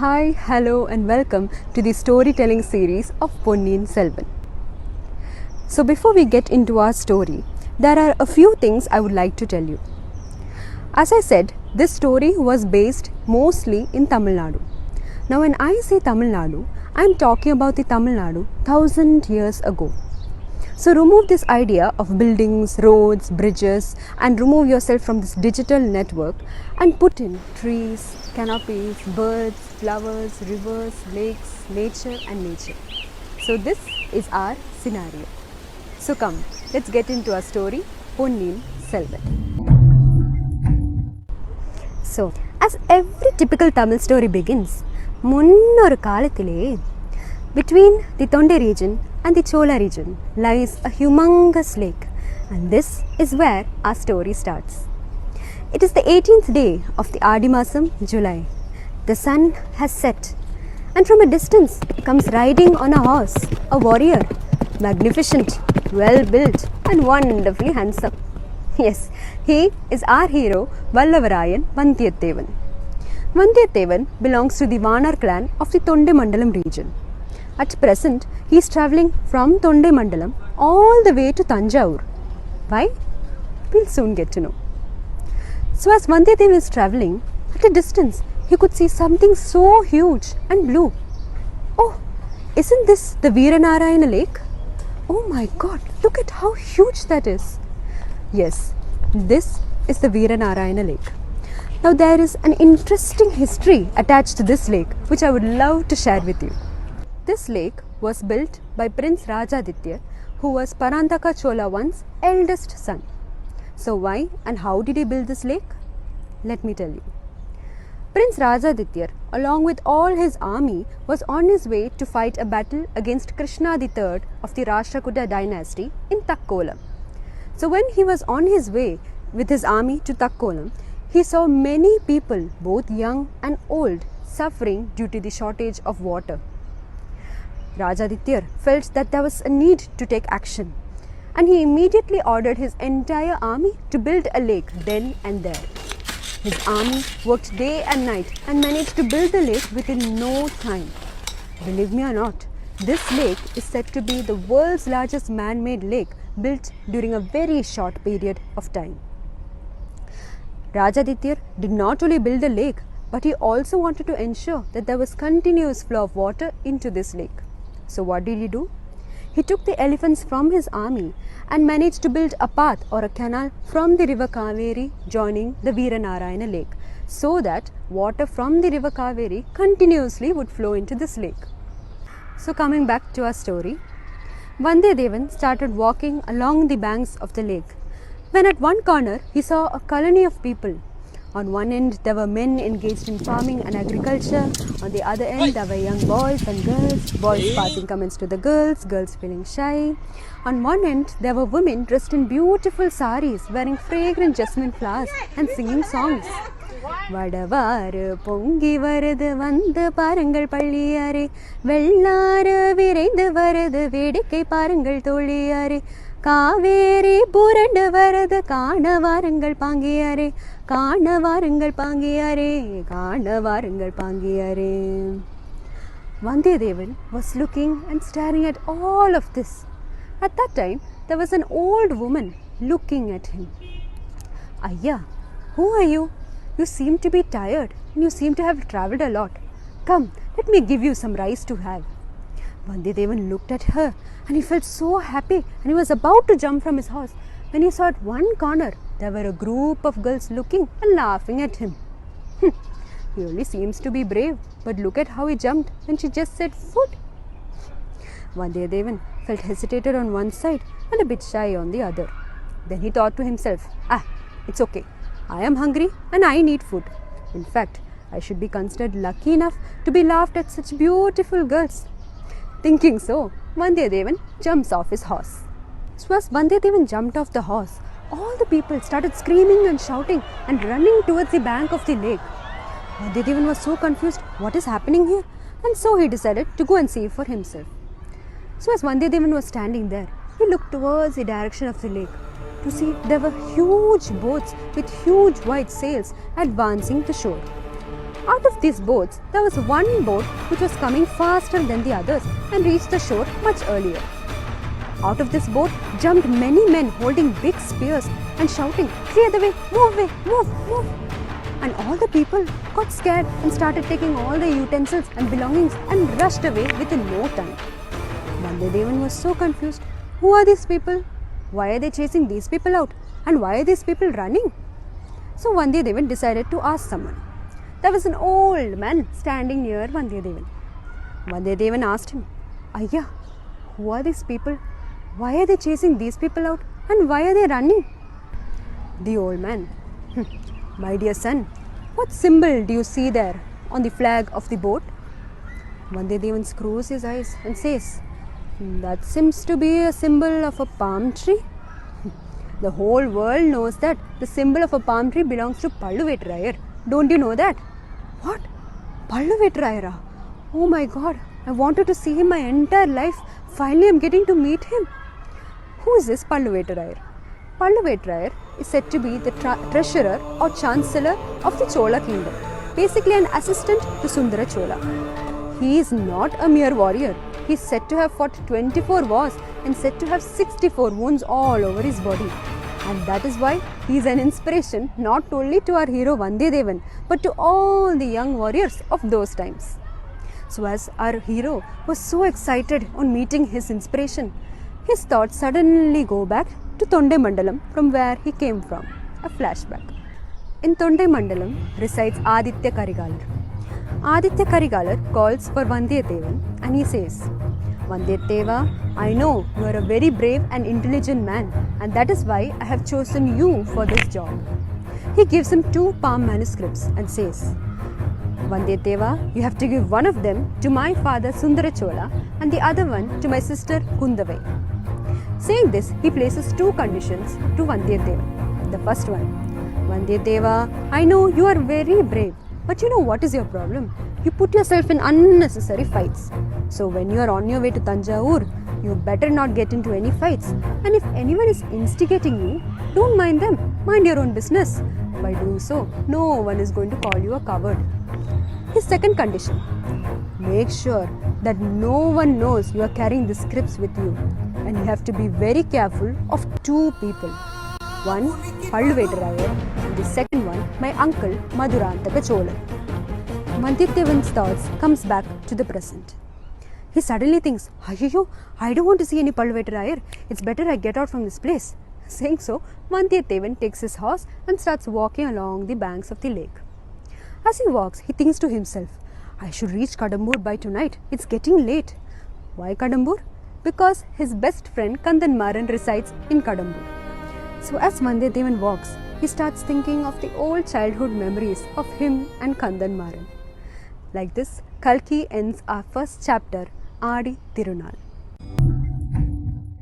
Hi, hello and welcome to the storytelling series of Ponniyin Selvan. So before we get into our story, there are a few things I would like to tell you. As I said, this story was based mostly in Tamil Nadu. Now when I say Tamil Nadu, I am talking about the Tamil Nadu 1000 years ago. So remove this idea of buildings, roads, bridges and remove yourself from this digital network and put in trees, canopies, birds, flowers, rivers, lakes, nature and nature. So this is our scenario. So come, let's get into our story, Ponniyin Selvan. So, as every typical Tamil story begins, முன்னொரு காலத்திலே between the Tonde region and the Chola region lies a humongous lake, and this is where our story starts. It is the 18th day of the Aadi Masam, July. The sun has set, and from a distance comes riding on a horse a warrior, magnificent, well built and wonderfully handsome. Yes, he is our hero Vallavarayan Vandiyadevan. Vandiyadevan belongs to the Vanar clan of the Tonde Mandalam region. At present, he is travelling from Tonde Mandalam all the way to Tanjavur. Why? We'll soon get to know. So as Vandiyadevan is travelling, at a distance, he could see something so huge and blue. Oh, isn't this the Veeranarayana lake? Oh my God, look at how huge that is. Yes, this is the Veeranarayana lake. Now there is an interesting history attached to this lake which I would love to share with you. This lake was built by Prince Aditya, who was Parantaka Chola I's eldest son. So why and how did he build this lake? Let me tell you. Prince Aditya, along with all his army, was on his way to fight a battle against Krishna III of the Rashtrakuta dynasty in Takkolam. So when he was on his way with his army to Takkolam, he saw many people, both young and old, suffering due to the shortage of water. Aditya felt that there was a need to take action, and he immediately ordered his entire army to build a lake then and there. His army worked day and night and managed to build the lake within no time. Believe me or not, this lake is said to be the world's largest man-made lake built during a very short period of time. Aditya did not only build the lake, but he also wanted to ensure that there was continuous flow of water into this lake. So what did he do? He took the elephants from his army and managed to build a path or a canal from the river Kaveri joining the Veeranarayana lake, so that water from the river Kaveri continuously would flow into this lake. So coming back to our story, Vandiyadevan started walking along the banks of the lake, when at one corner he saw a colony of people. On one end there were men engaged in farming and agriculture, on the other end there were young boys and girls, boys passing comments to the girls, girls feeling shy. On one end there were women dressed in beautiful saris, wearing fragrant jasmine flowers and singing songs. Vadavar பொங்கி வருது வந்து பாருங்கள் பள்ளியாரே, வெள்ளாறு விரைந்து வருது வேடிக்கை பாருங்கள் தோழியாரே, காவேரி புரண்டு வருது காண வாருங்கள் பாங்கியாரே, காண வாருங்கள் பாங்கியாரே, காண வாருங்கள் பாங்கியாரே. Vandiyadevan was looking and staring at all of this. At that time, there was an old woman looking at him. Ayya, who are you? You seem to be tired and you seem to have travelled a lot. Come, let me give you some rice to have. Vandiyadevan looked at her and he felt so happy, and he was about to jump from his horse when he saw at one corner there were a group of girls looking and laughing at him. He only seems to be brave, but look at how he jumped when she just said food. Vandiyadevan felt hesitated on one side and a bit shy on the other. Then he thought to himself, it's okay. I am hungry and I need food. In fact, I should be considered lucky enough to be laughed at such beautiful girls. Thinking so, Vandiyadevan jumps off his horse. So as Vandiyadevan jumped off the horse, all the people started screaming and shouting and running towards the bank of the lake. Vandiyadevan was so confused, what is happening here? And so he decided to go and see for himself. So as Vandiyadevan was standing there, he looked towards the direction of the lake to see there were huge boats with huge white sails advancing to shore. Out of these boats, there was one boat which was coming faster than the others and reached the shore much earlier. Out of this boat jumped many men holding big spears and shouting, "Clear the way, move away, move, move." And all the people got scared and started taking all their utensils and belongings and rushed away within no time. Vandiyadevan was so confused. Who are these people? Why are they chasing these people out? And why are these people running? So Vandiyadevan decided to ask someone. There was an old man standing near Vandiyadevan. Vandiyadevan asked him, "Ayya, who are these people? Why are they chasing these people out? And why are they running?" The old man, "My dear son, what symbol do you see there on the flag of the boat?" Vandiyadevan screws his eyes and says, "That seems to be a symbol of a palm tree." The whole world knows that the symbol of a palm tree belongs to Palluvetrayar. Don't you know that? What? Palluvetrayara? Oh my God, I wanted to see him my entire life. Finally, I'm getting to meet him. Who is this Palluvetrayar? Palluvetrayar is said to be the treasurer or chancellor of the Chola kingdom, basically an assistant to Sundara Chola. He is not a mere warrior. He is said to have fought 24 wars and said to have 64 wounds all over his body. And that is why he is an inspiration not only to our hero Vandiyadevan, but to all the young warriors of those times. So as our hero was so excited on meeting his inspiration, his thoughts suddenly go back to Tonde Mandalam from where he came from. A flashback. In Tonde Mandalam resides Aditya Karikalan. Aditya Karikalan calls for Vandiyadevan and he says, "Vandiyadeva, I know you are a very brave and intelligent man, and that is why I have chosen you for this job." He gives him 2 palm manuscripts and says, "Vandiyadeva, you have to give one of them to my father Sundara Chola and the other one to my sister Kundavai." Saying this, he places 2 conditions to Vandiyadevan. The first one, "Vandiyadeva, I know you are very brave, but you know what is your problem? You put yourself in unnecessary fights. So when you are on your way to Tanjavur, you better not get into any fights. And if anyone is instigating you, don't mind them. Mind your own business. By doing so, no one is going to call you a coward." His second condition, make sure that no one knows you are carrying the scripts with you. And you have to be very careful of 2 people. One, Palluvetrayar, and the second one, my uncle Madurantaka Chola. Vandiyadevan's thoughts comes back to the present. He suddenly thinks, "Ayyo, I don't want to see any Palluvetrayar. It's better I get out from this place." Saying so, Vandiyadevan takes his horse and starts walking along the banks of the lake. As he walks, he thinks to himself, "I should reach Kadambur by tonight. It's getting late." Why Kadambur? Because his best friend Kandan Maran resides in Kadambur. So as Vandiyadevan walks, he starts thinking of the old childhood memories of him and Kandan Maran. Like this, Kalki ends our first chapter, Aadi Tirunal.